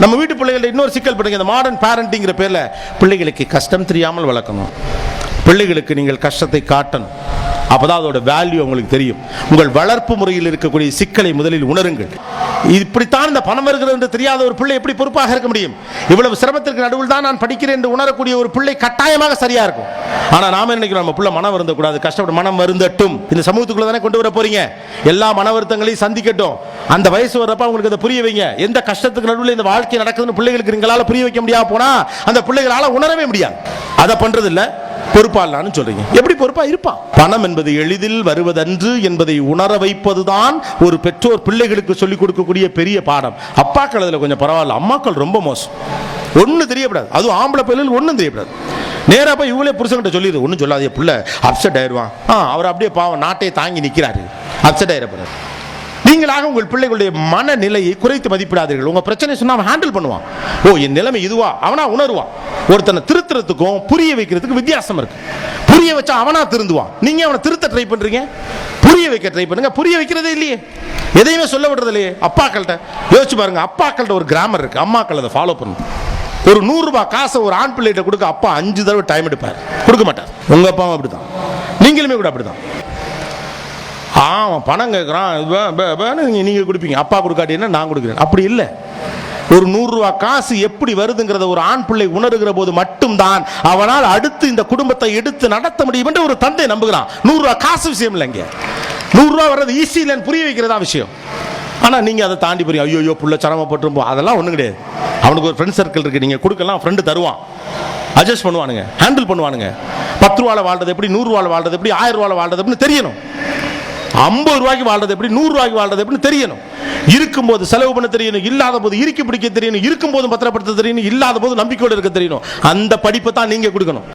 நம்ம வீட்டு பிள்ளைகள் இன்னொரு சிக்கல் பண்ணுங்க, இந்த மாடர்ன் பேரண்டிங்கிற பேர்ல பிள்ளைகளுக்கு கஷ்டம் தெரியாமல் வளர்க்கணும். பிள்ளைகளுக்கு நீங்கள் கஷ்டத்தை காட்டணும். அப்பதான் அதோட வேல்யூ உங்களுக்கு தெரியும். உங்கள் வளர்ப்பு முறையில் இருக்கக்கூடிய சிக்கலை முதலில் உணருங்கள். இப்படித்தான் இந்த பணம் வருகிறது என்று தெரியாத ஒரு பிள்ளை எப்படி பொறுப்பாக இருக்க முடியும்? இவ்வளவு சிரமத்திற்கு நடுவில் தான் நான் படிக்கிறேன் என்று உணரக்கூடிய ஒரு பிள்ளை கட்டாயமாக சரியா இருக்கும். ஆனா நாம நினைக்கிறோம் நம்ம பிள்ளை மனம் வருந்தக்கூடாது, கஷ்டப்பட்டு மனம் வருந்தட்டும். இந்த சமூகத்துக்குள்ள தானே கொண்டு வர போறீங்க, எல்லா மன வருத்தங்களையும் சந்திக்கட்டும். அந்த வயசு வர்றப்ப உங்களுக்கு அதை புரிய வைங்க. எந்த கஷ்டத்துக்கு நடுவில் இந்த வாழ்க்கை நடக்குதுன்னு பிள்ளைகளுக்கு நீங்களால புரிய வைக்க முடியாம போனா அந்த பிள்ளைகளால உணரவே முடியாது. அதை பண்றது இல்ல, பொறுப்பாளான்னு சொல்றீங்க. எப்படி பொறுப்பா இருப்பான்? பணம் என்பது எளிதில் வருவதன்று என்பதை உணர வைப்பதுதான் ஒரு பெற்றோர் பிள்ளைகளுக்கு சொல்லிக் கொடுக்கக்கூடிய பெரிய பாடம். அப்பாக்கள் அதுல கொஞ்சம் பரவாயில்ல, அம்மாக்கள் ரொம்ப மோசம். ஒன்னும் தெரியப்படாது, அதுவும் ஆம்பளை பிள்ளைகளுக்கு ஒன்னும் தெரியப்படாது. நேரா போய் இவங்களே புருஷன்கிட்ட சொல்லிடுது, ஒன்னும் சொல்லாதே பிள்ளை அப்செட் ஆயிடுவான். அவர் அப்படியே பாவம் நாட்டையே தாங்கி நிற்கிறாரு, அப்செட் ஆயிடப்படாது. நீங்களாக உங்கள் பிள்ளைகளுடைய மனநிலையை குறைத்து மதிப்பிடாதீர்கள். உங்க பிரச்சனை சொன்னா அவன் ஹேண்டில் பண்ணுவான். ஓ என் நிலைமை இதுவா, அவனா உணர்வான். ஒருத்தனை திருத்துறதுக்கும் புரிய வைக்கிறதுக்கு வித்தியாசம் இருக்கு. புரிய வச்சா அவனா திருந்துவான். நீங்க அவனை திருத்த ட்ரை பண்றீங்க, புரிய வைக்க ட்ரை பண்ணுங்க. புரிய வைக்கிறதே இல்லையே, எதையுமே சொல்ல விடுறது இல்லையே. அப்பாக்கள்கிட்ட யோசிச்சு பாருங்க, அப்பாக்கள்கிட்ட ஒரு கிராமர் இருக்கு, அம்மாக்கள் அதை ஃபாலோ பண்ணும். ஒரு 100 ரூபாய் காசை ஒரு ஆண் பிள்ளைகிட்ட கொடுக்க அப்பா 5 தடவை டைம் எடுப்பார், கொடுக்க மாட்டார். உங்க அப்பாவும் அப்படிதான், நீங்களுமே கூட அப்படிதான். அவன் பணம் கேட்குறான், நீங்கள் கொடுப்பீங்க, அப்பா கொடுக்காட்டீங்கன்னா நான் கொடுக்குறேன். அப்படி இல்லை. ஒரு 100 ரூபாய் காசு எப்படி வருதுங்கிறத ஒரு ஆண் பிள்ளை உணர்கிற போது மட்டும்தான் அவனால் அடுத்து இந்த குடும்பத்தை எடுத்து நடத்த முடியும் என்று ஒரு தந்தை நம்புகிறான். 100 ரூபாய் காசு விஷயம் இல்லைங்க, 100 ரூபாய் வர்றது ஈஸி இல்லைன்னு புரிய வைக்கிறதா விஷயம். ஆனால் நீங்கள் அதை தாண்டி போறீங்க, ஐயோ புள்ள சிரமப்பட்டு அதெல்லாம் ஒன்றும் கிடையாது. அவனுக்கு ஒரு ஃப்ரெண்ட் சர்க்கிள் இருக்கு, நீங்கள் கொடுக்கலாம், ஃப்ரெண்டு தருவான், அட்ஜஸ்ட் பண்ணுவானுங்க, ஹேண்டில் பண்ணுவானுங்க. 10 ரூபாய் வாழ்றது எப்படி, 100 ரூபாய் வாழ்றது எப்படி, 1000 ரூபாய் வாழ்றது எப்படின்னு தெரியணும். 50 ரூபாய்க்கு வாழ்றது எப்படி, 100 ரூபாய்க்கு வாழ்றது எப்படின்னு தெரியணும். இருக்கும்போது செலவு பண்ண தெரியணும், இல்லாத போது இறுக்கி பிடிக்க தெரியணும், இருக்கும் போது பத்திரப்படுத்த தெரியணும், இல்லாத போது நம்பிக்கையோடு இருக்க தெரியணும். அந்த படிப்பை தான் நீங்க கொடுக்கணும்.